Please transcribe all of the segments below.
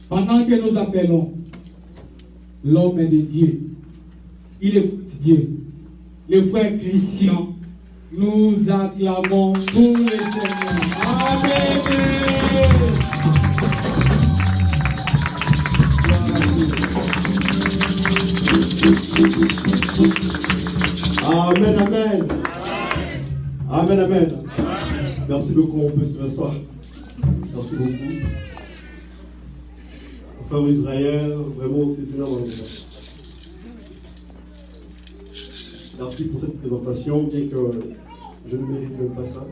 Pendant que nous appelons l'homme de Dieu, il écoute Dieu. Le frère Christian, nous acclamons pour le Seigneur. Amen. Amen, amen. Amen, amen. Merci beaucoup, on peut se rasseoir. Merci beaucoup. Frère Israël, vraiment c'est énorme. Merci pour cette présentation, bien que je ne mérite même pas ça.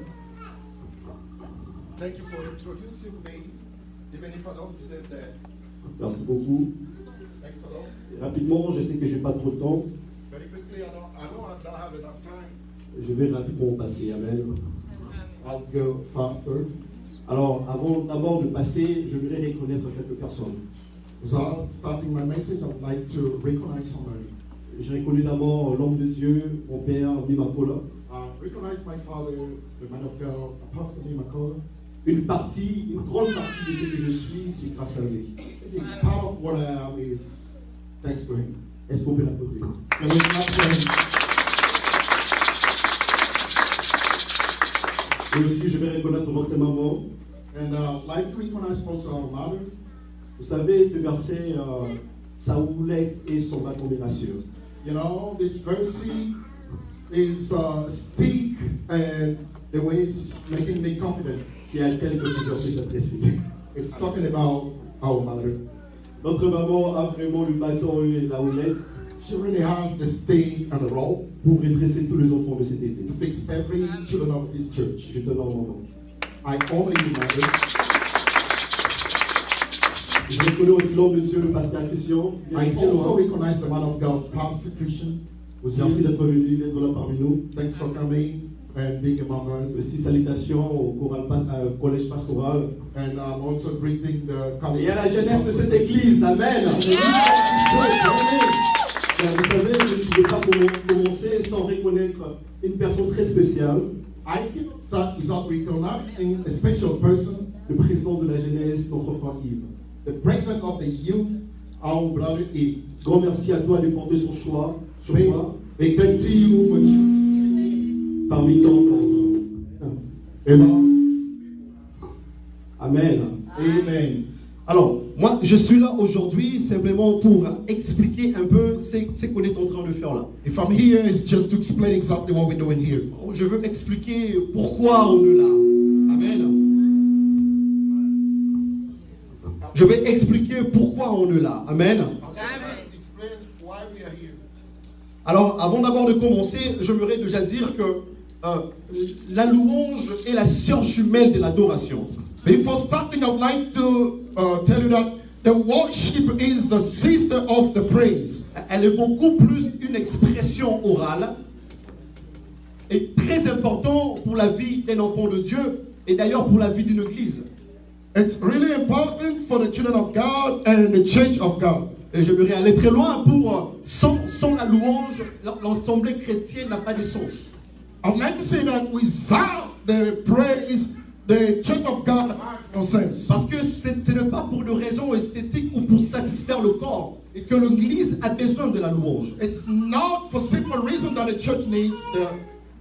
Thank you for introducing me, even if I don't deserve that. Merci beaucoup. Thanks a lot. Et rapidement, je sais que j'ai pas trop de temps. Very quickly, I know I don't have enough time. Je vais rapidement passer. Amen. I'll go faster. Alors, avant d'abord de passer, je voudrais reconnaître quelques personnes. Without starting my message, I would like to recognize somebody. J'ai reconnu d'abord l'homme de Dieu, mon père, Mimakola. Recognize my father, the man of God, Apostle Mimakola. Une grande partie de ce que je suis, c'est grâce à lui. Part of what I am is thanks to him. Est-ce qu'on peut l'applaudir? Can we clap for him? Et aussi, je vais reconnaître votre maman. And I'd like to recognize also our mother. Vous savez, ce verset, sa houlette et son bâton de nation. You know, this verse is stick and the way it's making me confident. C'est à elle que ce verset s'adresse. It's talking about our mother. Notre maman a vraiment le bâton et la houlette She really has the stick and the rope pour redresser tous les enfants de cette to église. fix every children of this church. Je te donne mon nom. I honor you, mother. Je reconnais aussi l'homme de Dieu, le pasteur Christian. I also recognize the man of God, Pastor Christian. Merci d'être venu, d'être là parmi nous. Thanks for coming and being among us. Aussi, salutations au collège pastoral. And I'm also greeting the college. Et à la jeunesse de cette église. Amen. Vous savez, je ne pouvais pas commencer sans reconnaître une personne très spéciale. I cannot start without recognizing a special person, Le président de la jeunesse, notre frère Yves. the president of the youth, our brother Yves. Grand merci à toi de porter son choix sur moi We thank to you for parmi tant d'autres. Amen. Amen. Alors, moi, je suis là aujourd'hui simplement pour expliquer un peu ce qu'on est en train de faire là. If I'm here, it's just to explain exactly what we're doing here. Je veux expliquer pourquoi on est là. Amen. Je vais expliquer pourquoi on est là. Amen. Explain why we are here. Alors, avant d'abord de commencer, j'aimerais déjà dire que la louange est la sœur jumelle de l'adoration. Before starting, I'd like to tell you that the worship is the sister of the praise. Elle est beaucoup plus une expression orale et très important pour la vie d'un enfant de Dieu et d'ailleurs pour la vie d'une église. It's really important for the children of God and the church of God. Et j'aimerais aller très loin pour sans la louange, l'assemblée chrétienne n'a pas de sens. I'd like to say that without the praise, the church of God has no sense. Parce que ce n'est pas pour des raisons esthétiques ou pour satisfaire le corps que l'église a besoin de la louange. It's not for simple reason that the church needs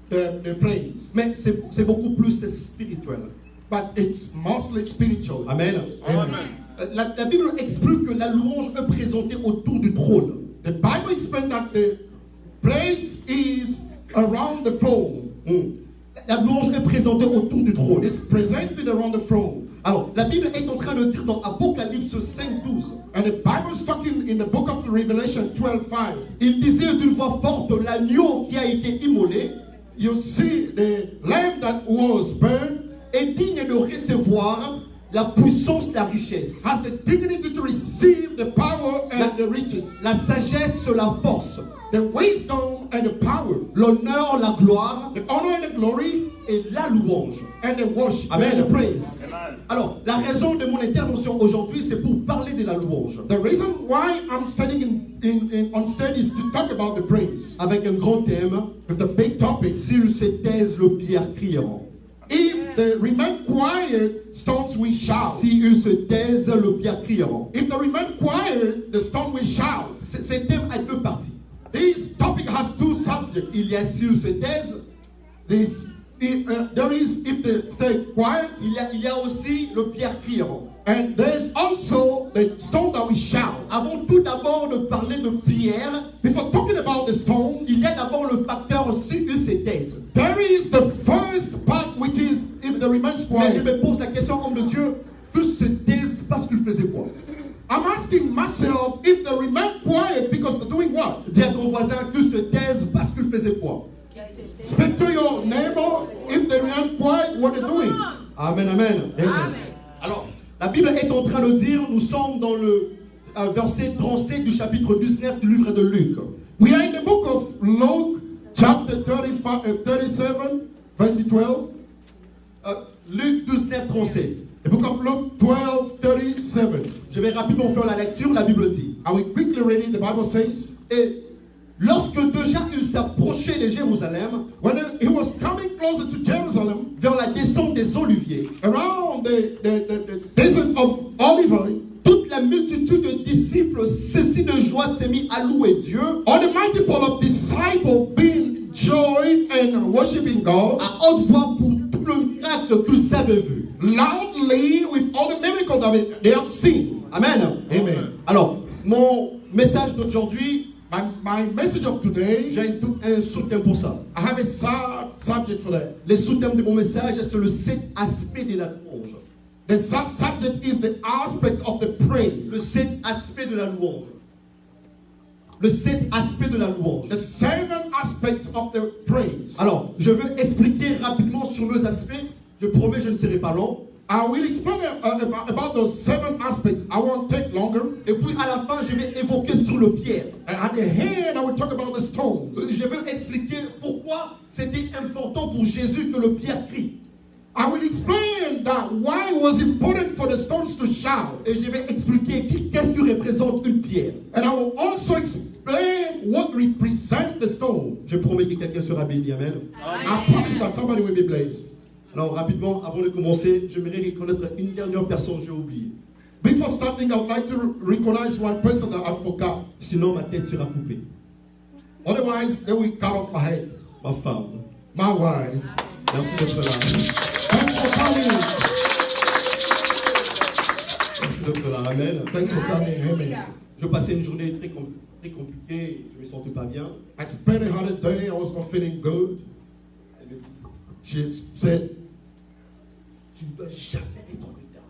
the praise. Mais c'est beaucoup plus spirituel. But it's mostly spiritual. Amen. Amen. La Bible explique que la louange est présentée autour du trône. The Bible explains that the praise is around the throne. La louange est présentée autour du trône. It's presented around the throne. Alors, la Bible est en train de dire dans Apocalypse 5:12. And the Bible is talking in the book of Revelation 12:5. Il disait d'une voix forte, l'agneau qui a été immolé You see the lamb that was burned est digne de recevoir la puissance, la richesse, has the dignity to receive the power and the riches, la sagesse, la force, the wisdom and the power, l'honneur, la gloire the honor and the glory, et la louange. and the worship Amen. and the praise. Alors, la raison de mon intervention aujourd'hui, c'est pour parler de la louange. The reason why I'm standing on stage is to talk about the praise Avec un grand thème, with the big topic. s'ils se taisent, le pierre crieront. If they remain quiet, stones will shout. Si ils se taisent, le pierre criera. If they remain quiet, the stone will shout. Ce thème a deux parties. This topic has two subjects. Il y a s'ils se taisent, There is if they stay quiet, il y a aussi le pierre criera. and there's also the stone that will shout. Avant tout d'abord de parler de pierre, Before talking about the stones, il y a d'abord le facteur s'ils se taisent. there is the first part, which is if they remain Mais je quiet. me pose la question, homme de Dieu, qu'ils se taisent parce qu'ils faisaient quoi? I'm asking myself if they remain quiet because they're doing what? Dis à ton voisin qu'ils se taisent parce qu'ils faisaient quoi? Speak to your neighbor if they remain quiet, what they're doing. Amen, amen. Amen. Alors, la Bible est en train de dire, nous sommes dans le verset 37 du chapitre 19 du livre de Luc. We are in the book of Luke, chapter 37, verse 12. Luc 19, 37. The book of Luke 12, 37. Je vais rapidement faire la lecture, la Bible dit. I will quickly read it. The Bible says, Et lorsque déjà il s'approchait de Jérusalem, when he was coming closer to Jerusalem, vers la descente des Oliviers, around the desert of Olivet, toute la multitude de disciples saisis de joie s'est mis à louer Dieu all the multiple of disciples being joined and worshiping God à haute voix pour tout le miracle qu'ils avaient vu. loudly with all the miracles that they have seen. Amen. Amen. Alors, mon message d'aujourd'hui, My message of today, j'ai un sous-thème pour ça. I have a subject for that. Le sous-thème de mon message, c'est le 7 aspects de la louange. The subject is the aspect of the praise. Le 7 aspects de la louange. Le 7 aspects de la louange. The 7 aspects of the praise. Alors, je veux expliquer rapidement sur les aspects. Je promets, je ne serai pas long. I will explain about those 7 aspects. I won't take longer. Et puis à la fin, je vais évoquer sur le pierre. And at the end, I will talk about the stones. Je veux expliquer pourquoi c'était important pour Jésus que le pierre crie. I will explain that why it was important for the stones to shout. Et je vais expliquer qu'est-ce que représente une pierre. And I will also explain what represents the stone. Je promets que quelqu'un sera béni. Amen. I promise that somebody will be blessed. Alors rapidement, avant de commencer, j'aimerais reconnaître une dernière personne que j'ai oubliée. Before starting, I would like to recognize one person that I forgot. Sinon, ma tête sera coupée. Otherwise, they will cut off my head. Ma femme. My wife. Merci d'être là. Thanks for coming. Merci d'être là. Amen. Thanks for coming. Amen. Je passais une journée très compliquée. Je ne me sentais pas bien. I spent a hard day. I was not feeling good. Elle me dit, She said, tu ne dois jamais être en retard.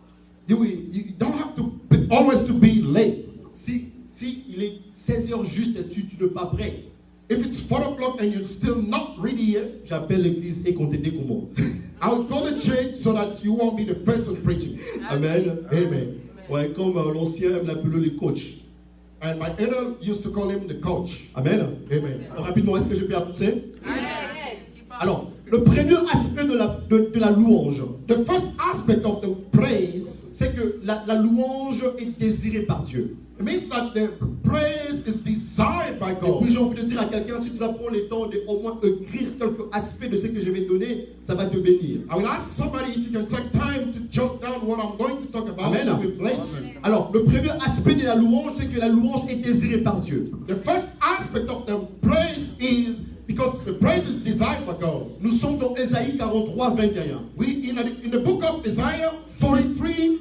you don't have to always to be late. Si il est 16h juste et tu n'es pas prêt, If it's 4 o'clock and you're still not ready yet, j'appelle l'église et qu'on te décommande. I will call the church so that you won't be the person preaching. Amen. Amen. Ouais, comme l'ancien aime l'appeler le coach. And my elder used to call him the coach. Amen. Amen. Alors, rapidement, est-ce que je peux avancer? Alors, le premier aspect de la louange, The first aspect of the praise, c'est que la louange est désirée par Dieu. it means that the praise is desired by Et God. puis j'ai envie de dire à quelqu'un, si tu vas prendre le temps de au moins écrire quelques aspects de ce que je vais donner, ça va te bénir. I will ask somebody if you can take time to jot down what I'm going to talk about. Amen. It will bless you. Alors, le premier aspect de la louange, c'est que la louange est désirée par Dieu. The first aspect of the praise is because the praise is desired by God. Nous sommes dans Ésaïe 43, 21. We in the book of Isaiah 43:21.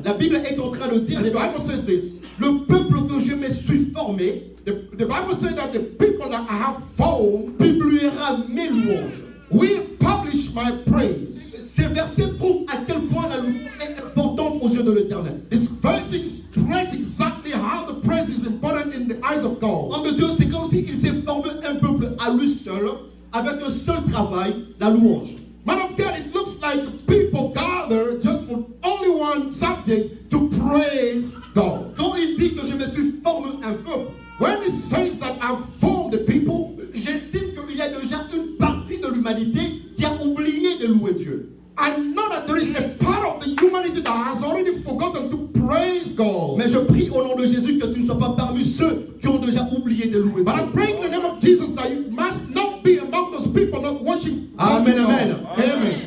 La Bible est en train de dire, And the Bible says this. le peuple que je me suis formé The Bible says that the people that I have formed publiera mes louanges. will publish my praise. Ces versets prouvent à quel point la louange est importante aux yeux de l'Éternel. This verse expresses exactly how the praise is important in the eyes of God. Homme de Dieu, c'est comme s'il s'est formé un peuple à lui seul, avec un seul travail, la louange. Man of God, it looks like people gather just for only one subject to praise God. Quand il dit que je me suis formé un peuple, When it says that I've formed the people, j'estime qu'il y a déjà une partie de l'humanité qui a oublié de louer Dieu. I know that there is a part of the humanity that has already forgotten to praise God. Mais je prie au nom de Jésus que tu ne sois pas parmi ceux qui ont déjà oublié de louer But Dieu. I'm praying in the name of Jesus that you must not be among those people not worshiping. Amen, God. amen. Amen.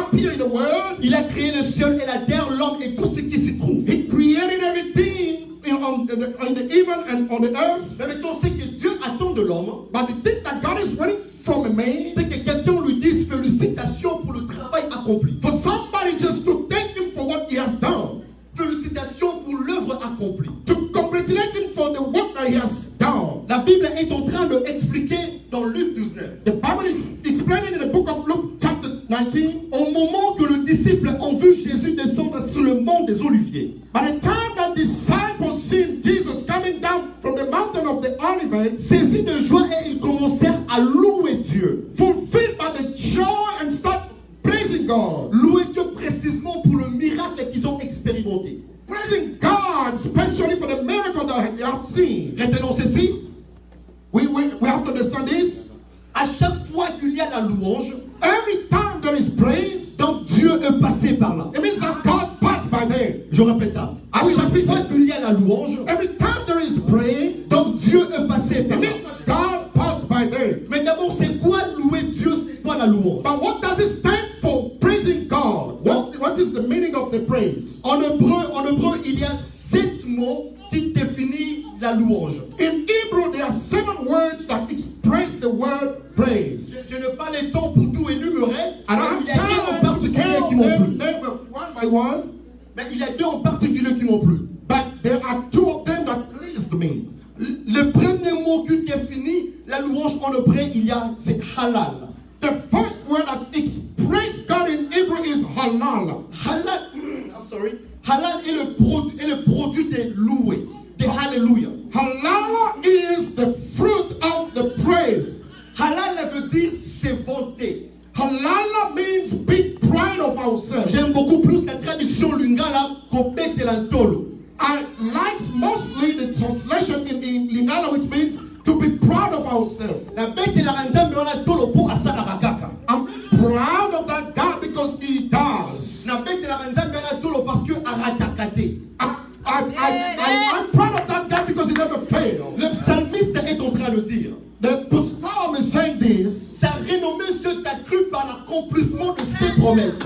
appeared in the world. Il a créé le ciel et la terre, l'homme et tout ce qui s'y trouve. He created everything on the heaven and on the earth. Mais maintenant, ce que Dieu attend de l'homme, But the thing that God is waiting from a man, c'est que quelqu'un lui dise félicitations pour le travail accompli. for somebody just to thank him for what he has done. Félicitations pour l'œuvre accomplie. To congratulate him for the work that he has done. La Bible est en train d'expliquer dans Luc 19. The Bible is explaining in the book of Luke chapter 19. Au moment que les disciples ont vu Jésus descendre sur le mont des Oliviers, By the time that disciples seen Jesus coming down from the mountain of the Olivet, saisis de joie, et ils commencèrent à louer Dieu. fulfilled by the joy and start praising God. Louer Dieu précisément pour le miracle qu'ils ont expérimenté. Praising God, especially for the miracle that they have seen. Retenons ceci, We have to understand this. à chaque fois qu'il y a la louange, Every time there is praise, donc Dieu est passé par là. it means that God passed by there. Je répète ça. À chaque fois qu'il y a la louange, Every time there is praise, donc Dieu est passé it par là. means that God passed by there. Mais d'abord, c'est quoi louer Dieu? C'est quoi la louange? But what does it stand for? Praising God. What is the meaning of the praise? En hébreu, il y a 7 mots qui définissent la louange. In Hebrew, there are 7 words that express the word praise. Je n'ai pas le temps pour tout énumérer, And mais I il y a 2 en have particulier qui to m'ont name plu. them one by one, Mais il y a 2 en particulier qui m'ont plu. but there are 2 of them that pleased me. Le premier mot qui définit la louange en hébreu, c'est halal. The first word that expresses God in Hebrew is halal. Halal est le produit des loués, des hallelujah. Halal is the fruit of the praise. Halal veut dire c'est vanté. Halal means big pride of ourselves. J'aime beaucoup plus la traduction lingala kopete lantolo. I like mostly the translation in Lingala, which means to be proud of ourselves. La bête la renta meona tolo po asala rakaka. I'm proud of that God because He does. La bête la renta meona tolo parce que aratakate. I'm proud of that God because He never failed. Le psalmiste est en train de dire, The psalm is saying this. sa renommée se accrue par l'accomplissement de ses promesses.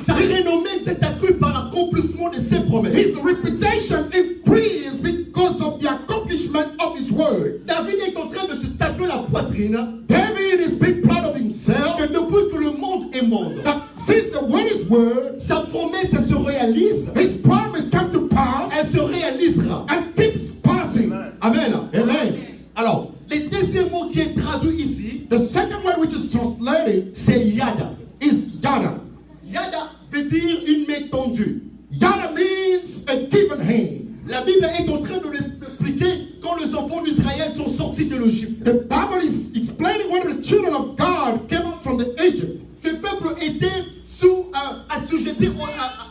Sa renommée s'est accrue par l'accomplissement de ses promesses. His reputation increased because of the accomplishment of His word. David est en train de se taper la poitrine. David is being proud of himself. Que depuis que le monde est monde, That since the word is word, sa promesse elle se réalise. His promise come to pass Elle se réalisera. and keeps passing. Amen. Amen. Alors, le deuxième mot qui est traduit ici, The second word which is translated c'est yada. is yada. Yada veut dire une main tendue. Yada means a given hand. La Bible est en train de l'expliquer quand les enfants d'Israël sont sortis de l'Égypte. The Bible is explaining when the children of God came out from the Egypt. Ce peuple était assujetti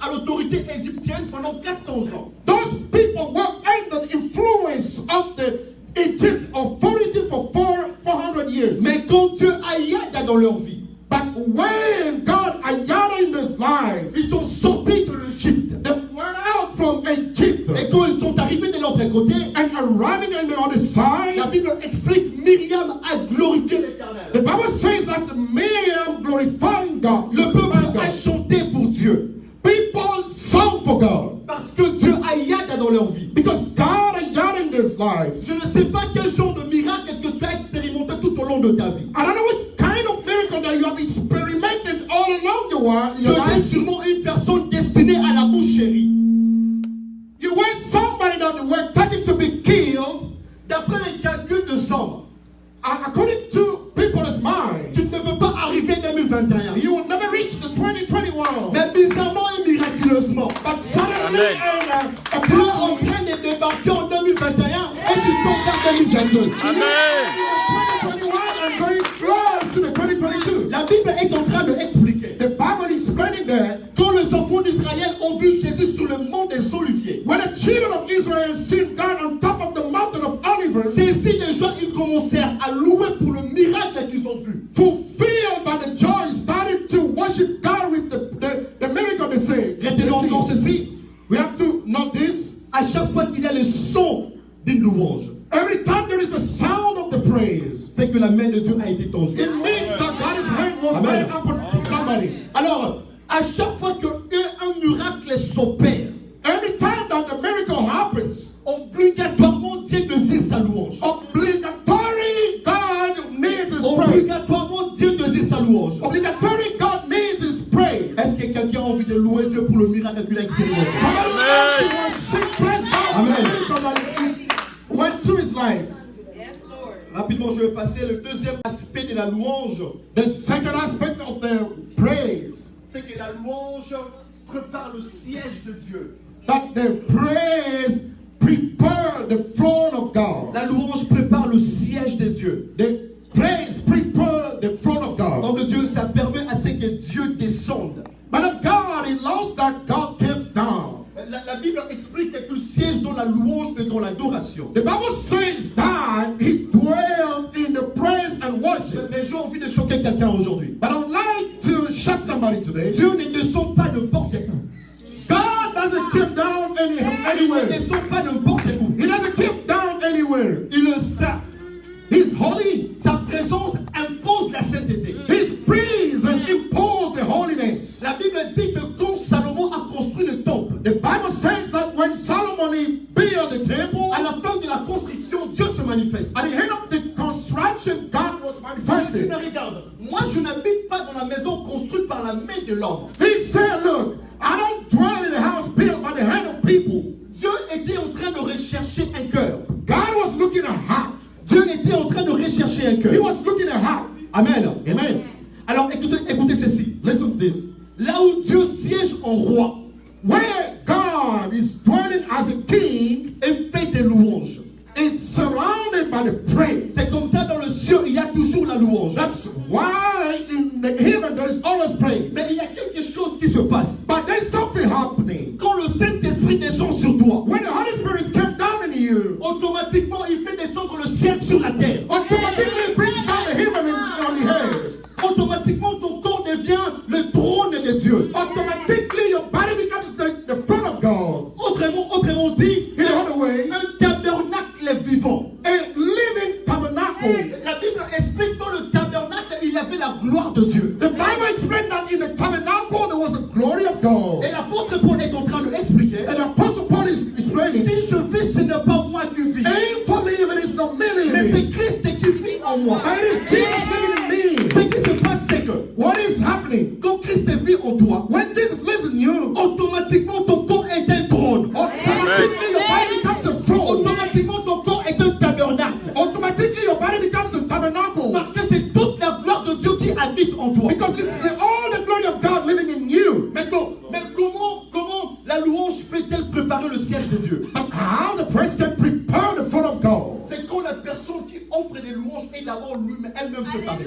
à l'autorité égyptienne pendant 400 ans. Those people were under the influence of the Egypt authority for 400 years. Mais quand Dieu a yada dans leur vie, But when God ayada in this life, ils sont sortis de l'Égypte. they went out from Egypt. Et quand ils sont arrivés de l'autre côté, And arriving on the other side, la Bible explique Myriam a glorifié the l'Éternel. Bible says that Miriam glorifying God. Le peuple a chanté pour Dieu. People sang for God. Parce que Dieu a yada dans leur vie. Because God ayada in this life. Je ne sais pas quel genre de miracle que tu as expérimenté tout au long de ta vie. I don't know which kind of miracle that you have experimented all along your Tu es life. sûrement une personne destinée à la boucherie. You were somebody that were taken to be killed. D'après les calculs de Somme, According to people's mind, tu ne veux pas arriver en 2021. you will never reach the 2021. Mais bizarrement et miraculeusement, But suddenly, tu es en train de débarquer en 2021 et tu tombes en 2022. Amen. 2021 and going close to the 2022. La Bible est en train d'expliquer. The Bible is explaining that Quand les enfants d'Israël ont vu Jésus sur le mont des Oliviers, when the children of Israel seen God on top of the mountain of Olivet, saisis de joie, ils commencèrent à louer pour le miracle qu'ils ont vu. fulfilled by the joy, started to worship God with the miracle they say. Retenons encore ceci. We have to know this. À chaque fois qu'il y a le son d'une louange, Every time there is the sound of the praise, c'est que la main de Dieu a été tendue. it means that God's hand Alors, à chaque fois qu'un miracle s'opère, every time that the miracle happens, obligatoirement Dieu désire sa louange. obligatory God needs his praise. Obligatoirement Dieu désire sa louange. Obligatory God needs his praise. Est-ce que quelqu'un a envie de louer Dieu pour le miracle qu'il a expérimenté? Somebody would like to worship, praise God, Amen. the miracle that he went through his life. Rapidement, je vais passer le deuxième aspect de la louange. The second aspect of the praise, C'est que la louange prépare le siège de Dieu. that the praise prepare the throne of God. La louange prépare le siège de Dieu. The praise prepare the throne of God. Nom de Dieu, ça permet à ce que Dieu descende. But of God, it allows that God comes down. La Bible explique que le siège dans la louange et dans l'adoration. The Bible says that he dwelled in the praise and worship. Mais j'ai envie de choquer quelqu'un aujourd'hui. But I would like to shock somebody today. Dieu ne descend pas n'importe où. God doesn't come down Il ne anywhere. descend pas n'importe où. He doesn't come down anywhere. Il est saint. He's holy. Sa présence impose la sainteté. His praise has imposed the holiness. La Bible dit que quand Salomon a construit le temple, The Bible says that when Solomon built the temple, à la fin de la construction, Dieu se manifeste. at the end of the construction, God was manifested. Mais regarde, moi je n'habite pas dans la maison construite par la main de l'homme. He said, look, I don't dwell in a house built by the hand of people. Dieu était en train de rechercher un cœur. God was looking at heart. Dieu était en train de rechercher un He cœur. was looking at heart. Amen. Amen. Alors écoutez ceci. Listen to this. Là où Dieu siège en roi Where God is dwelling as a king, et fait des louanges. it's surrounded by the praise. C'est comme ça dans le ciel, il y a toujours la louange. That's why in the heaven there is always praise. Mais il y a quelque chose qui se passe. But there's something happening. Quand le Saint-Esprit descend sur toi, When the Holy Spirit came down in you, automatiquement il fait descendre le ciel sur la terre. automatically it brings down the heaven on the earth. Automatiquement ton corps devient le trône de Dieu. Automatically your body becomes the throne of God. Autrement dit, In another way, un tabernacle vivant. a living tabernacle. La Bible explique dans le tabernacle, il y avait la gloire de Dieu. The Bible explained that in the tabernacle there was a glory of God. Et l'apôtre Paul est en train de expliquer, And the Apostle Paul is explaining, si je vis, ce n'est pas moi qui vis, ain't for living, it's not me mais c'est living. Christ qui vit en moi. And it is Jesus living in me. Ce qui se passe, c'est que What is happening? quand Christ vit en toi, When Jesus lives in you, automatiquement ton corps est un trône. automatically your body becomes a throne. Automatiquement ton corps est un tabernacle. Automatically your body becomes a tabernacle. Parce que c'est toute la gloire de Dieu qui habite en toi. Because it's all the glory of God living in you. Mais comment la louange peut-elle préparer le siège de Dieu? But how the praise can prepare the throne of God? C'est quand la personne qui offre des louanges est d'abord elle-même préparée.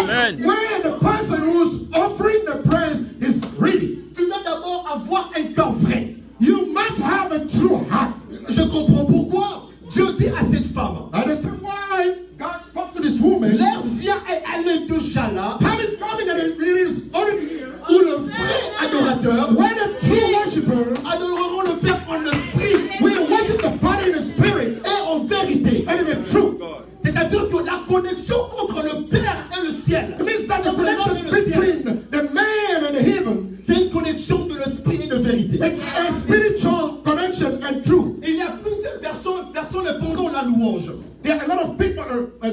Amen. When the person who's offering the praise is ready, Tu dois d'abord avoir un cœur vrai. you must have a true heart. Je comprends pourquoi Dieu dit à cette femme, And that's why God spoke to this woman. l'heure vient et elle est déjà là, Time is coming and it is already here. où le vrai adorateur When the true worshippers adoreront le Père en esprit will worship the Father in the Spirit et en vérité. and in the truth. C'est-à-dire que la connexion entre le Père et le ciel, It means that the entre l'homme connection et le ciel, between the man and the heaven, c'est une connexion de l'esprit et de vérité. it's a spiritual connection and truth. Il y a plusieurs personnes pendant la louange, There are a lot of people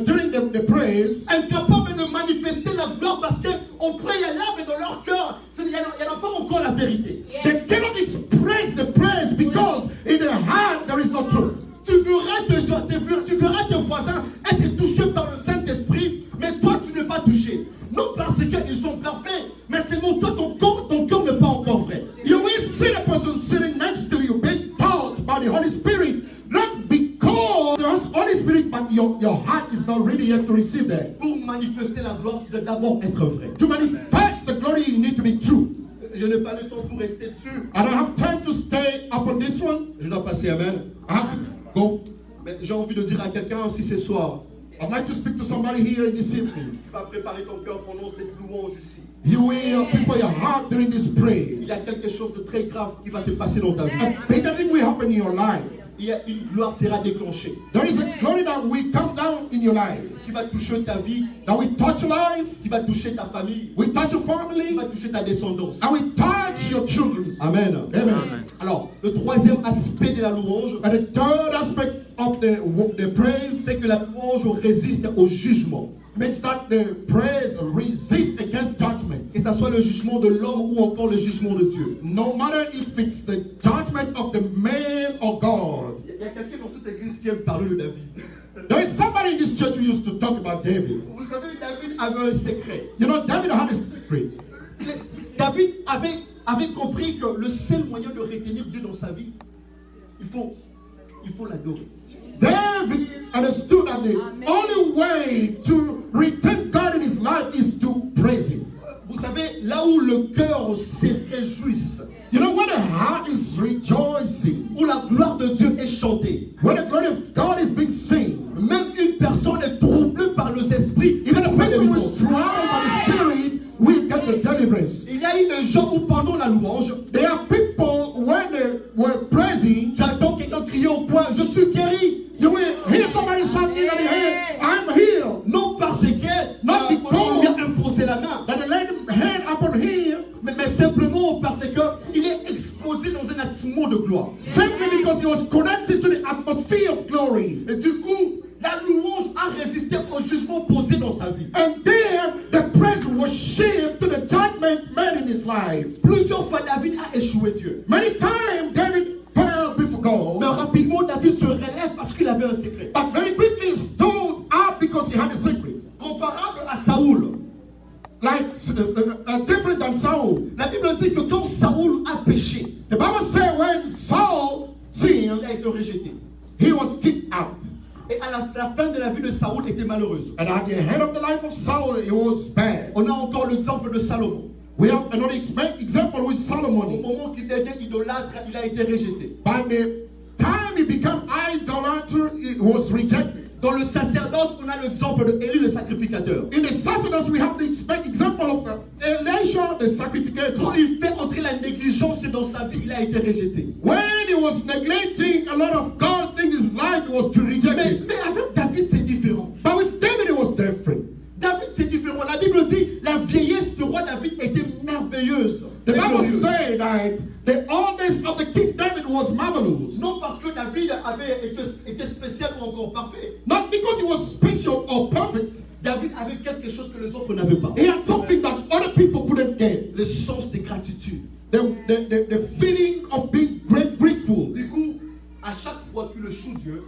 during the praise, incapables de manifester la gloire parce qu'on prie à l'âme et dans leur cœur, il n'y en a pas encore la vérité. they cannot express the praise because in their heart there is no truth. Tu verras tes voisins être touchés par le Saint-Esprit, mais toi tu n'es pas touché. Non parce qu'ils sont parfaits, mais seulement toi ton cœur n'est pas encore vrai. You will see the person sitting next to you being taught by the Holy Spirit, not because the Holy Spirit, but your heart is not ready yet to receive that. Pour manifester la gloire, tu dois d'abord être vrai. To manifest the glory, you need to be true. Je n'ai pas le temps pour rester dessus. I don't have time to stay up on this one. Je dois passer, amen. I have to go. Mais j'ai envie de dire à quelqu'un, si ce soir, I'd like to speak to somebody here this evening. Tu vas préparer ton cœur pendant cette louange ici. You will prepare your heart during this Il praise. y a quelque chose de très grave qui va se passer dans ta vie. A bigger thing will happen in your life. Il y a une gloire sera déclenchée. There is a glory that will come down in your life. Qui va toucher ta vie, That will touch your life, qui va toucher ta famille, will touch your qui family, va toucher ta descendance. and will touch your children. Amen. Amen. Alors, le troisième aspect de la louange, And the third aspect of the praise c'est que la louange résiste au jugement. means that the praise resists against judgment. Que ce soit le jugement de l'homme ou encore le jugement de Dieu. No matter if it's the judgment of the man or God. Il y a quelqu'un dans cette église qui aime parler de David. There is somebody in this church who used to talk about David. Vous savez, David avait un secret. You know, David had a secret. David avait compris que le seul moyen de retenir Dieu dans sa vie, il faut l'adorer. David understood that the only way to retain God in his life is to praise him. Vous savez, là où le cœur se réjouisse, You know, when the heart is rejoicing, où la gloire de Dieu est chantée, when the glory of God is being seen, même une personne est troublée par les esprits, even a person who is troubled by the Spirit will get the deliverance. il y a eu des gens où pendant la louange, There are people, when they were praising, tu entends quelqu'un crier au coin, je suis guéri. you will hear somebody shouting at the head, I'm healed. Non parce que Not on lui a because imposé la main, that they laid hand upon him, mais simplement parce qu'il est exposé dans un atmosphère de gloire. simply because he was connected to the atmosphere of glory. Et du coup, la louange a résisté au jugement posé dans sa vie. And there, the praise was shaped to the judgment made in his life. Plusieurs fois, David a échoué Dieu. Many times, David fell before Mais God, rapidement, David se relève parce qu'il avait un secret. but very quickly he stood up because he had a secret. Comparable à Saoul. Like, different than Saul. La Bible dit que quand Saoul a péché, The Bible says when Saul il sinned, a été rejeté. he was kicked out. Et à la fin de la vie de Saoul était malheureuse. And at the end of the life of Saul, it was bad. On a encore l'exemple de Salomon. We have another example with Au Solomon. moment qu'il devient idolâtre, il a été rejeté. By the time he became idolater, he was rejected. Dans le sacerdoce, on a l'exemple de Élie le sacrificateur. In the sacerdoce, we have the example of Elisha, the Quand sacrificator. il fait entrer la négligence dans sa vie, il a été rejeté. When he was neglecting a lot of God things in his life, he was rejected. Mais avec David, c'est différent. But with David, it was different. David, c'est différent. La Bible dit la vieillesse du roi David était merveilleuse. The Bible Glorieuse. says that the oldest of the King David was marvelous. Non parce que David avait été spécial ou encore parfait. Not because he was special or perfect. David avait quelque chose que les autres n'avaient pas. He had something that other people couldn't get. Le sens de gratitude. The feeling of being grateful. Du coup, à chaque fois qu'il le choue Dieu,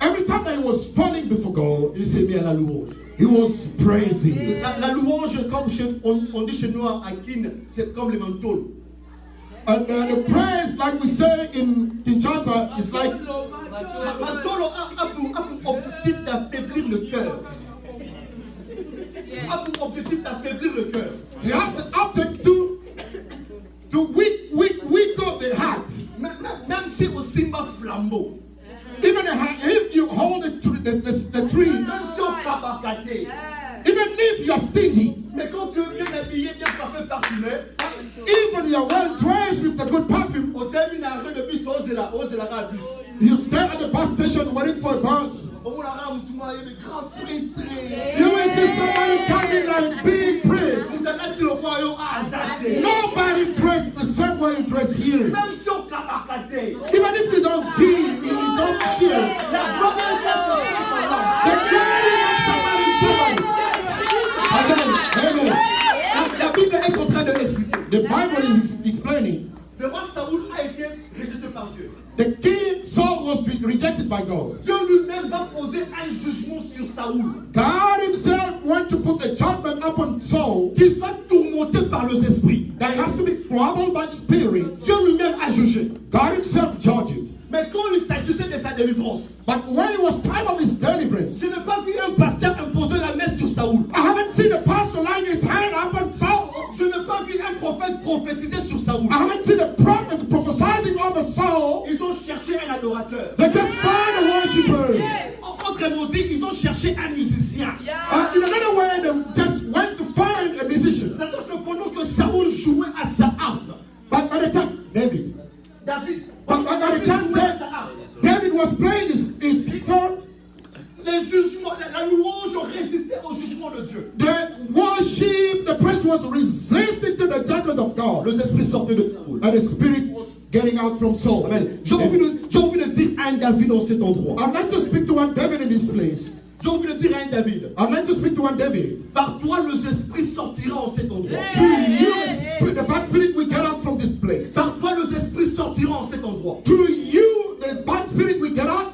Every time that he was falling before God, il s'est mis à la louange. he was praising. La louange, comme on dit chez nous à Kin, c'est comme le manteau. And the praise, like we say in Kinshasa, is like La manteau a pour objectif d'affaiblir le cœur. A pour objectif d'affaiblir le cœur. he has the object to weaken the heart. Même si au Simba flambeau, Even if you hold the tree, même si au Kabakate, even if you are stingy, mais quand tu es bien habillé, bien parfait, parfumé, even you are well dressed with the good perfume, au termine arrêt de bus, ose la bus. you stay at the bus station waiting for a bus. On la rame, tu m'as aimé, grand prêtre. You will see somebody coming like big praise. Nous t'as dit le royaume à Azate. Nobody dressed the same way you dress here. Même si au Kabakate, Even if you don't give, you don't cheer. la gloire de Dieu The glory of somebody. Amen. Amen. La Bible est en train de l'expliquer. The Bible is explaining. Le roi Saoul a été rejeté par Dieu. The king Saul was rejected by God. Dieu lui-même va poser un jugement sur Saoul. God himself went to put a judgment upon Saul Qu'il soit tourmenté par les esprits. that has to be troubled by spirits. Dieu lui-même a jugé. God himself judged it. Mais quand il s'agissait de sa délivrance, But when it was time of his deliverance, je n'ai pas vu un pasteur imposer la main sur Saoul. I haven't seen a pastor laying his hand upon Saul. Je n'ai pas vu un prophète prophétiser sur Saoul. I haven't seen a prophet prophesying over Saul. Ils ont cherché un adorateur. They just found a worshiper. Autrement dit, ils ont cherché un musicien. was resisting to the judgment of God. Les esprits sortaient de Saoul. And the spirit was getting out from Saul. Amen. J'ai envie de dire à un David dans cet endroit. I'd like to speak to one David in this place. J'ai envie de dire à un David. I'd like to speak to one David. Par toi, les esprits sortiront en cet endroit. To you, the bad spirit will get out from this place. Par toi, les esprits sortiront en cet endroit. To you, the bad spirit will get out.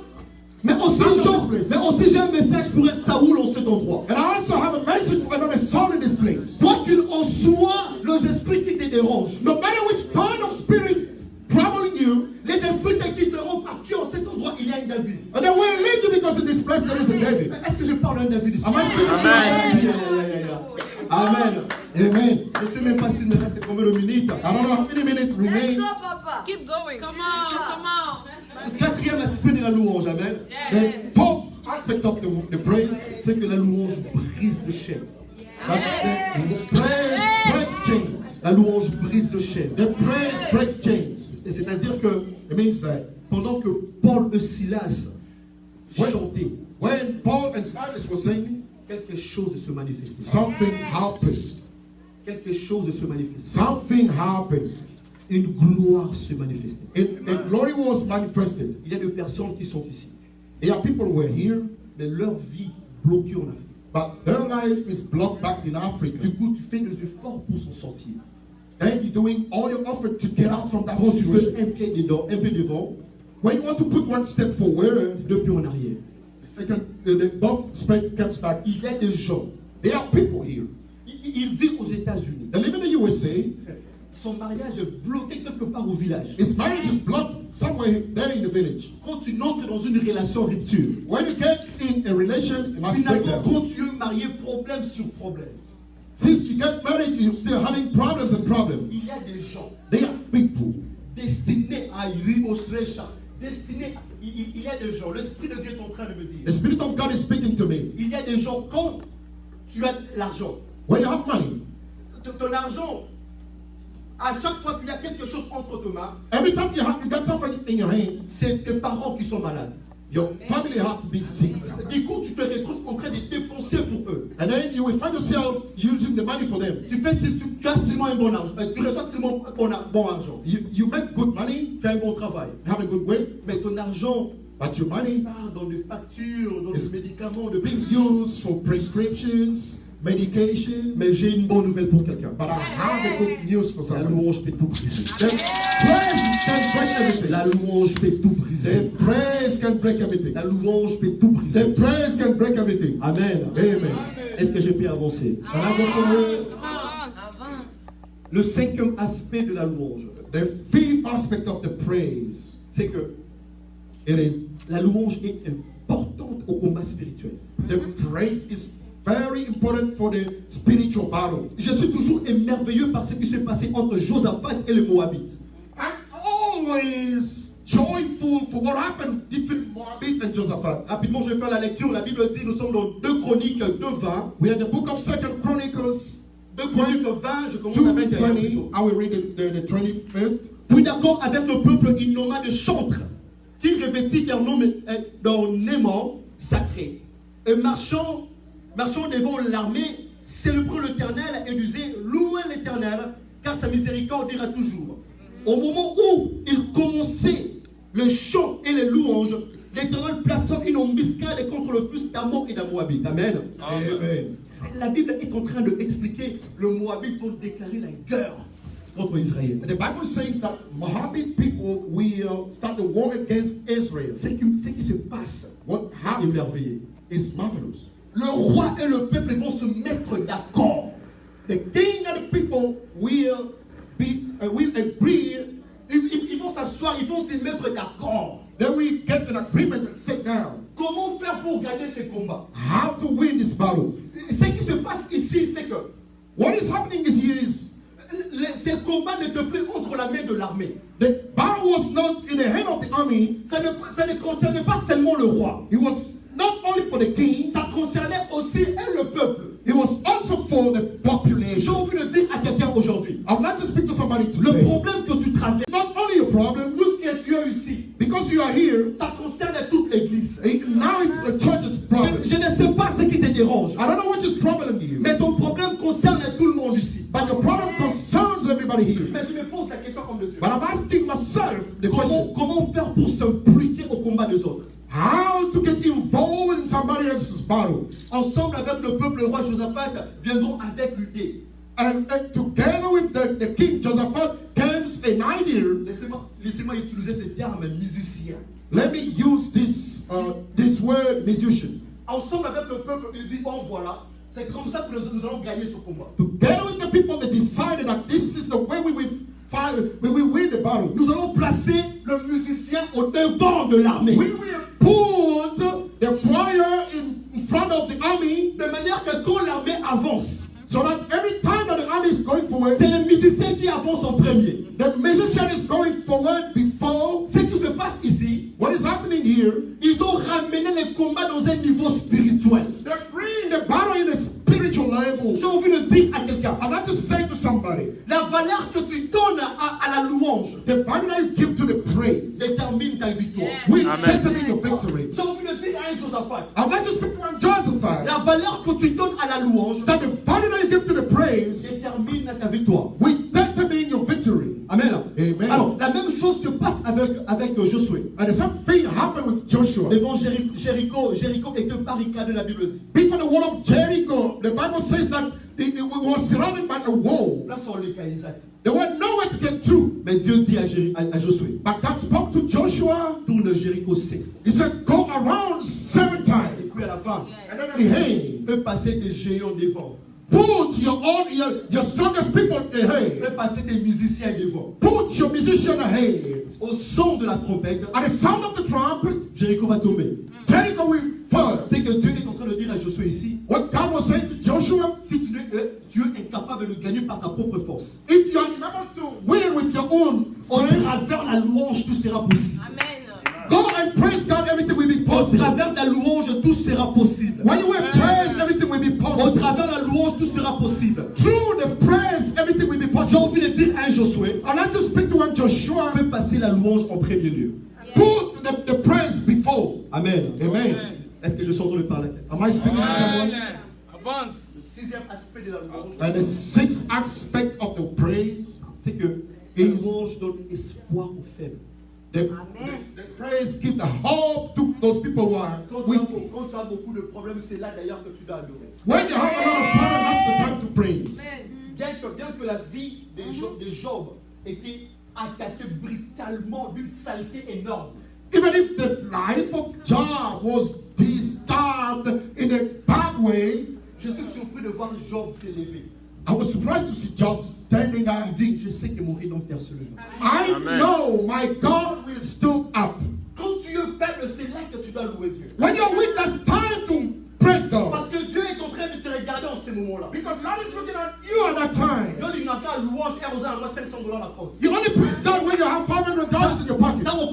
Mais aussi, j'ai un message pour un Saoul en cet endroit. And I also have a message for another Saul in this place. Quoi qu'il en soit, les esprits qui te dérangent, No matter which kind of spirit troubling you, les esprits te quitteront parce qu'en cet endroit, il y a un David. and they will leave you because in this place there is a David. Est-ce que je parle d'un David ici? Am I speaking to Amen. you? Amen. Amen. Je ne sais même pas s'il me reste combien de minutes. I don't know how many minutes remain. Keep going. Come on. Quatrième aspect de la louange, amen. The fourth aspect of the praise, C'est que la louange brise de chaînes. that's the praise breaks chains. La louange brise de chaînes. The praise breaks chains. Et c'est-à-dire que It means that pendant que Paul et Silas chantaient, when Paul and Silas were singing, quelque chose se manifestait. something happened. Quelque chose se manifestait. Something happened. Une gloire se manifestait. A glory was manifested. Il y a des personnes qui sont ici, There are people who are here, mais leur vie bloquée en Afrique. but their life is blocked back in Africa. Du coup, tu fais des efforts pour s'en sortir. Then you're doing all your effort to get out from that Quand tu fais situation. un pied dedans, un peu devant, When you want to put one step forward, deux pieds en arrière. both steps back. Il y a des gens, There are people here. ils vivent aux États-Unis. They live in the USA. Son mariage est bloqué quelque part au village. His marriage is blocked somewhere there in the village. Quand tu entres dans une relation rupture, When you get in a relation, you must break finalement, down. quand tu es marié, problème sur problème. Since you get married, you're still having problems and problems. Il y a des gens They are people. destinés à Rimostrecha, destinés. Il y a des gens, l'Esprit de Dieu est en train de me dire. The Spirit of God is speaking to me. Il y a des gens, quand tu as l'argent, When you have money, ton argent, à chaque fois qu'il y a quelque chose entre tes mains, every time you got something in your hands, c'est tes parents qui sont malades. your family have to be sick. Du coup, tu te retrouves en train de dépenser pour eux. And then you will find yourself using the money for them. Tu as seulement un bon argent, tu reçois seulement un bon argent. You make good money, Tu as un bon travail. have a good way, Mais ton argent but your money part dans des factures, dans des médicaments, de is used for prescriptions, medication. Mais j'ai une bonne nouvelle pour quelqu'un. But I have a good news for La someone. louange peut tout briser. The praise can break everything. La louange peut tout briser. The praise can break everything. La louange peut tout briser. The praise can break everything. Amen. Amen. Est-ce que je peux avancer? And I go forward. Avance. Le cinquième aspect de la louange, The fifth aspect of the praise, c'est que it is la louange est importante au combat spirituel. the praise is very important for the spiritual battle. Je suis toujours émerveillé par ce qui s'est passé entre Josaphat et les Moabites. I'm always joyful for what happened between Moabit and Josaphat. Rapidement, je vais faire la lecture. La Bible dit, nous sommes dans 2 Chroniques 2:20. We are in the book of 2 Chronicles 2 Chroniques 20, je commence à 21. 2:20. I will read the 21st. Puis d'accord avec le peuple, il nomma des chantres qui revêtit d'un aimant sacré. Et marchant devant l'armée, célébrant l'Éternel et disait, louez l'Éternel, car sa miséricorde ira toujours. Au moment où il commençait le chant et les louanges, l'Éternel plaça une embuscade contre le fils d'Ammon et d'Amoabite. Amen. Amen. La Bible est en train d'expliquer, le Moabite vont déclarer la guerre contre Israël. The Bible says that Moabit people will start the war against Israel. Ce qui se passe What est happened merveilleux. is marvelous. Le roi et le peuple vont se mettre d'accord. The king and the people will agree. Ils vont s'asseoir, ils vont se mettre d'accord. Then we get an agreement and sit down. Comment faire pour gagner ces combats? How to win this battle? Ce qui se passe ici, c'est que What is happening is ces combats n'étaient plus entre la main de l'armée. the battle was not in the hand of the army. Ça ne concernait pas seulement le roi. It was not only for the king. Ça concernait aussi le peuple. It was also for the J'ai population. envie de dire à quelqu'un aujourd'hui, I would like to speak to somebody le today. problème que tu traverses, It's not only a problem tout ce que tu as ici, because you are here. ça concerne toute l'église. Now it's the church's problem. Je ne sais pas ce qui te dérange, I don't know what is troubling you, mais ton problème concerne tout le monde ici. somebody here. Mais je me pose la question comme de Dieu. But I'm asking myself the question. Comment faire pour s'impliquer au combat des autres? How to get involved in somebody else's battle. Ensemble avec le peuple, le roi Josaphat viendront avec l'idée. And together with the king Josaphat comes an idea. Laissez-moi utiliser ce terme musicien. Let me use this word musician. Ensemble avec le peuple, il dit bon voilà, c'est comme ça que nous allons gagner ce combat. Together with the people, they decided that this is the way we will win the battle. Nous allons placer le musicien au devant de l'armée. We will put the choir in front of the army, de manière que quand l'armée avance, so that every time that the army is going forward, c'est le musicien qui avance en premier. the musician is going forward before. Ce qui se passe ici, What is happening here? ils ont ramené les combats dans un niveau spirituel. They're bringing the battle in a spiritual level. J'ai envie de dire à quelqu'un, I'd like to say to somebody, la valeur que tu donnes à la louange the value that you give to the praise détermine ta victoire. will Amen. determine your victory. J'ai envie de dire à un Josaphat, I'd like to speak to one Josaphat, la valeur que tu donnes à la louange that the value that you give to the praise détermine ta victoire. will determine your victory. Amen. Amen. Alors, la même chose se passe avec Josué. And the same thing happened with Joshua. Devant Jéricho était barricadé, la Bible dit. Before the wall of Jericho, the Bible says that it was surrounded by a wall. Là, sont les Kaïsati. There were nowhere to get through. Mais Dieu dit à Josué, But God spoke to Joshua. tourne Jéricho 7. He said, go around 7 Et times. puis à la fin, And then at the end, fais passer des géants devant. put your strongest people ahead. Fais passer des musiciens devant. Put your musician ahead. Au son de la trompette, At the sound of the trumpet, Jéricho va tomber. Jericho will fall. C'est que Dieu est en train de dire à Josué ici, What God was saying to Joshua, si tu es incapable de gagner par ta propre force, if you are unable to win with your own au strength, travers la louange, tout sera possible. Amen. go and praise God, everything will be Au possible. travers de la louange, tout sera possible. When you will praise, everything will be Au possible. travers de la louange, tout sera possible. Through the praise, everything will be J'ai possible. envie de dire à un Josué, I'd like to speak to one Joshua. fais passer la louange en premier lieu. Put the praise before. Amen. Amen. Est-ce que je suis en train de parler? Am I speaking to someone? Avance. Le sixième aspect de la louange, And the sixth aspect of the praise, c'est que la louange donne espoir aux faibles. the praise gives the hope to those people who are weak. Quand tu as beaucoup de problèmes, c'est là d'ailleurs que tu dois adorer. When you have a lot of problems, that's the time to praise. Bien que la vie de Job était attaquée brutalement d'une saleté énorme, Even if the life of Job was disturbed in a bad way, je suis surpris de voir Job s'élever. I was surprised to see Job standing Il up. dit, je sais que mon rédempteur se lève. I Amen. know my God will stand up. Quand tu es faible, c'est là que tu dois louer Dieu. When you're weak, that's time to praise God. Parce que Dieu est en train de te regarder en ces moments-là. Because God is looking at you at that time. Quand il n'a qu'à louange et à moi $500 la compte. You only praise God when you have $500 in your pocket. Dans mon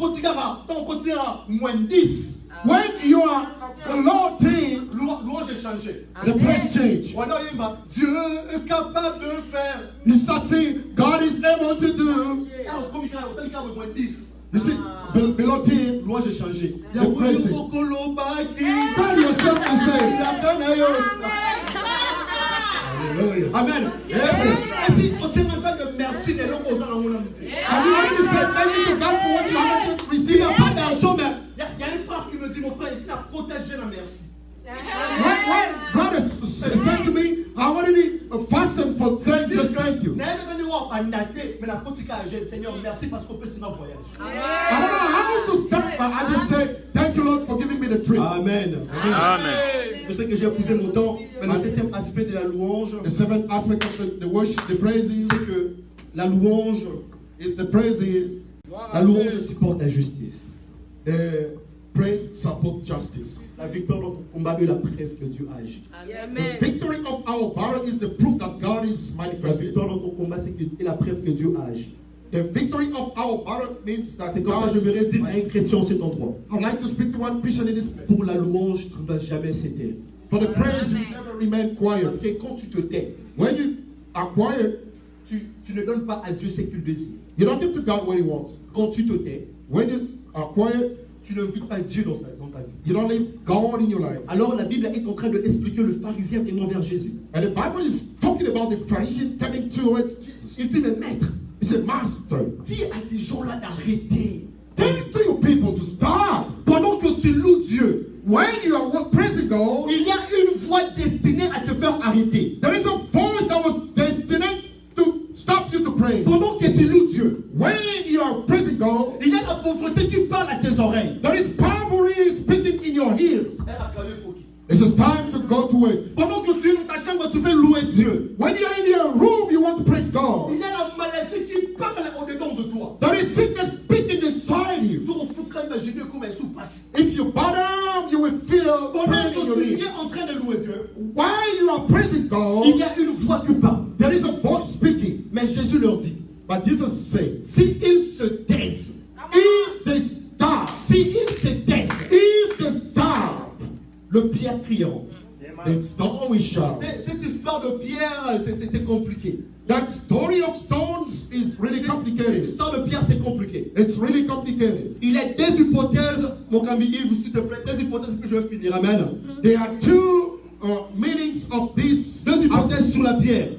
quotidien, moins 10. When you are below 10, Louange est changé. the praise change. Voilà, il va. Dieu est capable de faire. You start saying, God is able to do. Alors, comme il y a moins 10. You see, below 10, Louange est changé. The praise. tell yourself to say, Hallelujah. Amen. Et si on s'est rendu de merci de l'homme aux gens Have you already said thank you to God for what you haven't s'il received? n'y a pas d'argent, mais il y a un frère qui me dit, mon frère, ici, à protéger la merci. One brother said to me, I already fastened for saying just thank you. Mais la politique à Seigneur, merci parce qu'on peut se voyage. I don't know how to start, but I just said, thank you, Lord, for giving me the trip. Amen. Amen. Je sais que j'ai épousé mon temps, mais le septième aspect de la louange, The seventh aspect of the worship, the praises, c'est que la louange la supporte la justice. The praise support justice. La victoire dans ton combat est la preuve que Dieu agit. The victory of our battle is the proof that God is La manifested. victoire dans ton combat, c'est la preuve que Dieu agit. The victory of our battle means that C'est comme ça God que je voudrais is dire à un chrétien en cet endroit. I'd like to speak to one Christian in this. Pour la louange, tu ne dois jamais s'éteindre. For the praise, you never remain quiet. Parce que quand tu te tais, When you are quiet, tu ne donnes pas à Dieu ce qu'il désire. you don't give to God what He wants. Quand tu te tais, When you are quiet, tu n'invites pas Dieu dans ta vie. You don't leave God in your life. Alors la Bible est en train d'expliquer le pharisien venant vers Jésus. And the Bible is talking about the Pharisees coming towards Jesus. Il dit, mais maître, He said, Master, dis à tes gens-là d'arrêter. tell to your people to stop. Pendant que tu loues Dieu, When you are praising God, il y a une voix destinée à te faire arrêter. there is a voice that was destined to stop you to pray. Pendant que tu loues Dieu, When you are praising God, il y a la pauvreté qui parle à tes oreilles. there is poverty speaking in your ears. It is time to go to it. Pendant que tu es dans ta chambre, tu fais louer Dieu. When you are in your room, you want to praise Il God. y a la maladie qui parle au-dedans de toi. There is sickness speaking inside you. Il faut imaginer comment elle se passe. If you bow down, you will feel Pendant pain in your que tu ears. es en train de louer Dieu, While you are praising il God, y a une voix qui parle. there is a voice speaking. Mais Jésus leur dit, But Jesus said, s'ils se taisent, if they stop, s'ils se taisent, if they stop, le Pierre criant. the stone will shout. Cette histoire de Pierre, c'est compliqué. That story of stones is really complicated. L'histoire de Pierre, c'est compliqué. It's really complicated. Il y a des hypothèses, mon ami Yves, s'il te plaît, des hypothèses que je vais finir. Amen. There are two meanings of this. Deux hypothèses sur la pierre.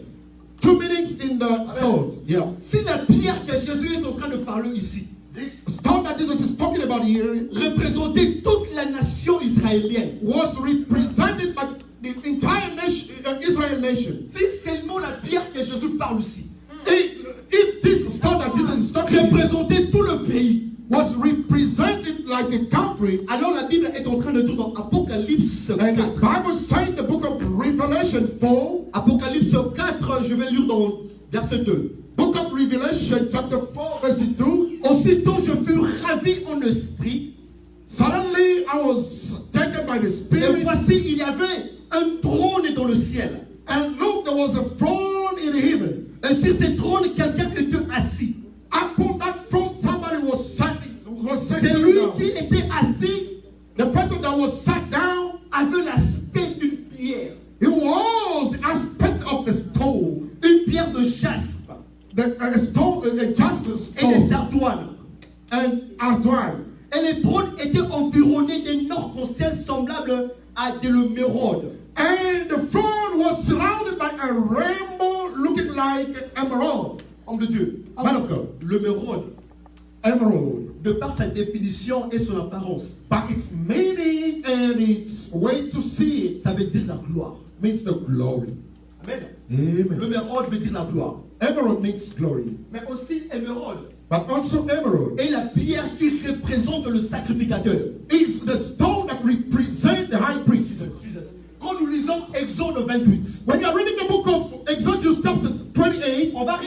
Two meanings in the stones. Yeah. Si la pierre que Jésus est en train de parler ici This stone that Jesus is talking about here représentait toute la nation israélienne, was represented by the entire nation, Israel nation. si seulement la pierre que Jésus parle ici If this stone that Jesus is talking about représentait tout le pays, was represented like a country, alors la Bible est en train de dire dans Apocalypse and the 4. Bible says in the book of Revelation 4, Apocalypse 4, je vais lire dans verset 2. book of Revelation chapter 4 verse 2, Aussitôt je fus ravi en esprit, suddenly I was taken by the et Spirit, voici il y avait un trône dans le ciel. and look, there was a throne in heaven. Et sur ce trône, quelqu'un était assis. Upon that throne, somebody was C'est sitting lui down. qui était assis The person that was sat down, avait l'aspect d'une pierre. he was the aspect of the stone, Une pierre de jaspe a stone, a jasper et des stone, sardoines. and ardoise. Et le trône était environné d'un arc-en-ciel semblable à de l'émeraude. And the throne was surrounded by a rainbow looking like emerald. Homme de Dieu. Man of God. L'émeraude, Emerald. de par sa définition et son apparence, By its meaning and its way to see it, ça veut dire la gloire. means the glory. Amen. Amen. L'émeraude veut dire la gloire. Emerald means glory. Mais aussi émeraude But also emerald est la pierre qui représente le sacrificateur. is the stone that represents the high priest. Quand nous lisons Exode 28, When you are reading the book of Exodus chapter 28, on va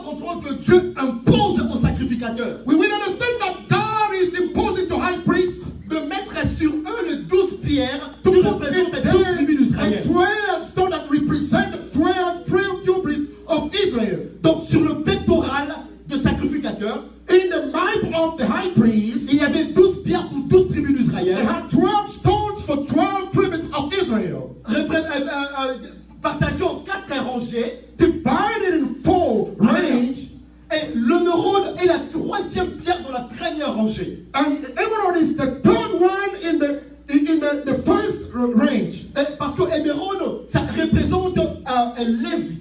comprendre que Dieu impose au sacrificateur we will understand that God is imposing to high priest de mettre sur eux les 12 pierres to qui put représentent les in 12 tribus there a d'Israël. 12 stone that represent the 12 tribes of Israel. Donc sur le pectoral de sacrificateur, In the mouth of the high priest, il y avait 12 pierres pour 12 tribus they d'Israël, had 12 stones for 12 tribes of Israel, partagées en 4 rangées. divided in 4 range. Et l'émeraude est la 3e pierre dans la première rangée. And the emerald is the third one in the first range. Et parce que émeraude, ça représente un Lévi.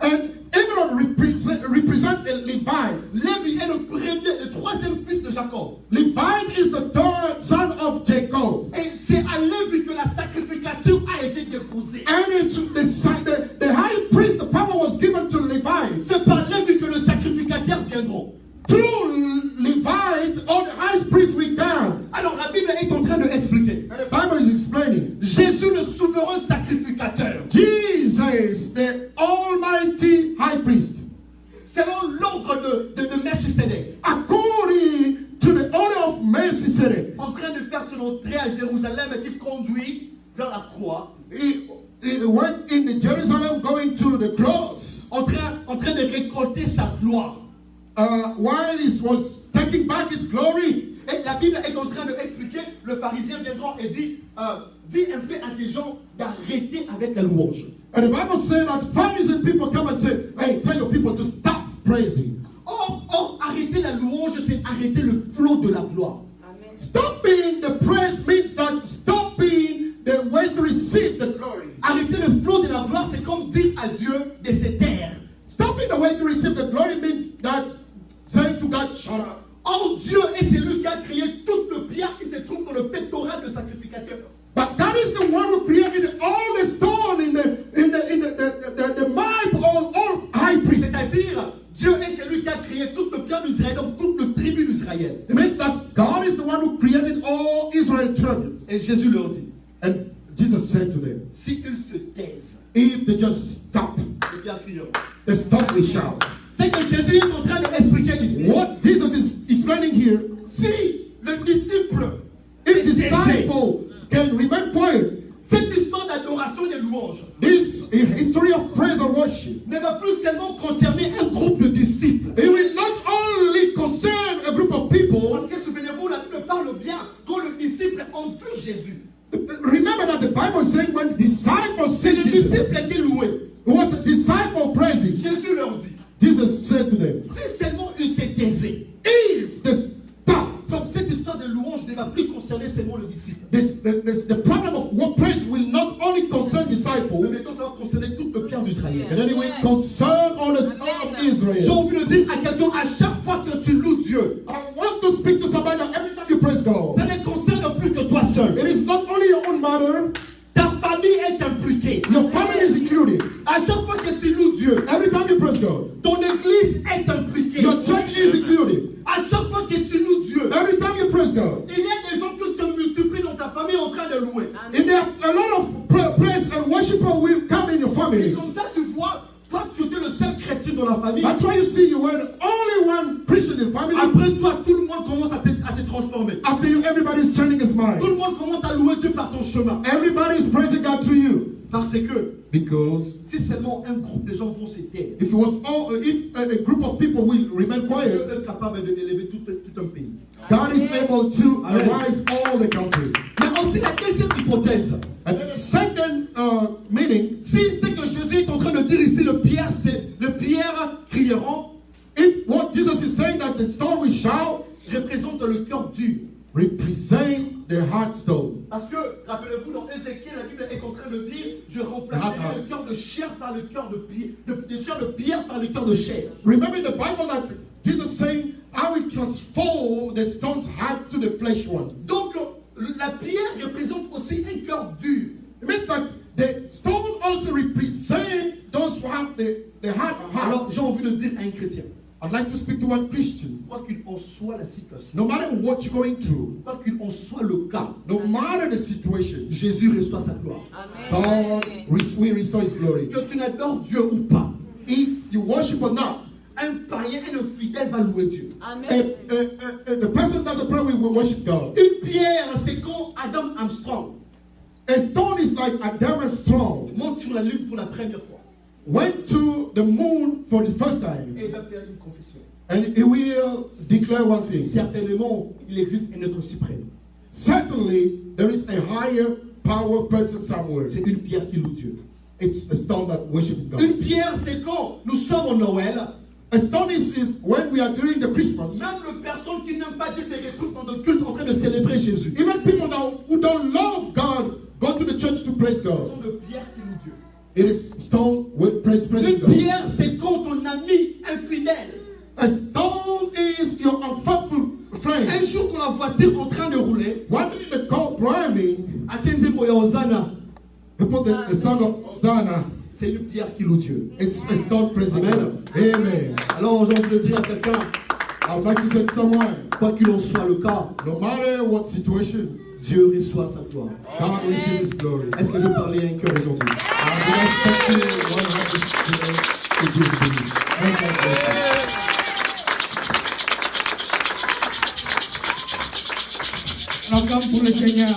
And emerald represent a Levite. Lévi est le 3e fils de Jacob. Levite is the third son of Jacob. Et c'est à Lévi que la sacrificature a été déposée. And it's the high priest, the power was given to Levite. C'est par Lévi que le sacrificateur viendra. Through Levite, all the high priests will come. Alors la Bible est en train de expliquer. And the Bible is explaining. Jésus le souverain sacrificateur, Jesus, the almighty high priest, selon l'ordre de Melchisedec, according to the order of Melchizedek, en train de faire son entrée à Jérusalem et qui conduit vers la croix, he went in Jerusalem going to the cross. en train de récolter sa gloire. While he was taking back his glory, Et la Bible est en train d'expliquer, le pharisien viendra et dit un peu à tes gens d'arrêter avec la louange. and the Bible says that Pharisees people come and say, hey, tell your people to stop praising. Or, arrêter la louange, c'est arrêter le flot de la gloire. Stopping way to receive the glory means that saying to God, shut up. Or Dieu est celui qui a créé toute le pierre qui se trouve dans le pectoral du sacrificateur. But God is the one who created all the stone in the mouth of all high priests. C'est-à-dire, Dieu est celui qui a créé toute le pierre d'Israël, donc toute le tribu d'Israël. It means that God is the one who created all Israel tribes. Et Jésus leur dit, And Jesus said to them, si ils se taisent, if they just stop, les pierres crieront. they stop, we shout. C'est que Jésus est en train d'expliquer ici. What Jesus is explaining here, Si le disciple, if disciple can remain quiet, cette histoire d'adoration et de louange this history of praise and worship, ne va plus seulement concerner un groupe de disciples. it will not only concern a group of people. Parce que souvenez-vous, la Bible parle bien quand le disciple ont vu Jésus. Remember that the Bible is saying when disciples C'est see le Jesus, disciple qui louait. it was the disciple praising. Jésus leur dit, Jesus said to them, si seulement ils se taisaient. if they stop, Donc cette histoire de louange ne va plus concerner seulement le disciple. the problem of what praise will not only concern Mais disciples, maintenant ça va concerner toute le pierre d'Israël. and then it will concern all the stone of J'ai Israel. envie de dire à quelqu'un, à chaque fois que tu loues Dieu, I want to speak to somebody that every time you praise God, ça ne concerne plus que toi seul. it is not only your own matter, Ta famille est impliquée. your family is included. À chaque fois que tu loues Dieu, Every time you praise God, ton église est impliquée. your church is included. À chaque fois que tu loues Dieu, Every time you praise God, il y a des gens qui se multiplient dans ta famille en train de louer. and there are a lot of praise and worshiper will come in your Et family. comme ça, tu vois, toi, tu étais le seul chrétien dans la famille. That's why you see you were the only one Christian in family. Après toi, tout le monde commence à se transformer. After you, everybody is turning his Tout mind. le monde commence à louer Dieu par ton chemin. Everybody is praising God through you. Parce que Because si seulement un groupe de gens vont se taire, if it was all, if a group of people will remain Dieu quiet, est capable d'élever tout un pays. God is able to Amen. arise all the country. Mais aussi la deuxième hypothèse, And then the second meaning, si c'est que Jésus est en train de dire ici, le pierre crieront, if what Jesus is saying that the stone will shout, représente le cœur dur. represent the heart stone. Parce que, rappelez-vous, dans Ézéchiel, la Bible est en train de dire, je remplacerai le cœur de chair par le cœur de pierre par le cœur de chair. Remember in the Bible that Jesus saying, I will transform the stone's heart to the flesh one. Donc, la pierre représente aussi un cœur dur. It means that the stone also represent those who have the heart. Alors, j'ai envie de dire à un chrétien, I'd like to speak to one Christian. quoi qu'il en soit la situation, No matter what you're going through, quoi qu'il en soit le cas, no matter the situation, Jésus reçoit sa gloire. God will restore His glory. Que tu n'adores Dieu ou pas, If you worship or not, un païen et un infidèle va louer Dieu. the person who doesn't pray will worship God. Une pierre, c'est quand Adam Armstrong A stone is like Adam Strong monte sur la lune pour la première fois. went to the moon for the first time, Et il va faire une confession. and he will declare one thing. Certainement, il existe un être suprême. Certainly, there is a higher power person somewhere. C'est une pierre qui loue Dieu. It's a stone that worships God. Une pierre, c'est quand nous sommes au Noël. A stone is when we are during the Christmas. Même les personnes qui n'aiment pas Dieu se retrouvent dans le culte en train de célébrer Jésus. Even people who don't love God go to the church to praise Ce sont God. des pierres qui louent Dieu. It is stone with praising Une God. pierre, c'est quand ton ami infidèle. A stone is your unfaithful Un friend. jour, dans la voiture en train de rouler, One day in the car driving, à Kenzebo et Hosanna, you put the song of Hosanna. c'est une pierre qui loue Dieu. It's a stone praising Amen. God. Amen. Alors, j'ai envie de dire à quelqu'un, I would like to say to someone, quoi qu'il en soit le cas, no matter what situation, Dieu reçoit sa gloire. God receives His glory. Est-ce que je parlais à un cœur aujourd'hui? I'm expecting one of this today to give this. Thank God bless you. On acclame pour le Seigneur.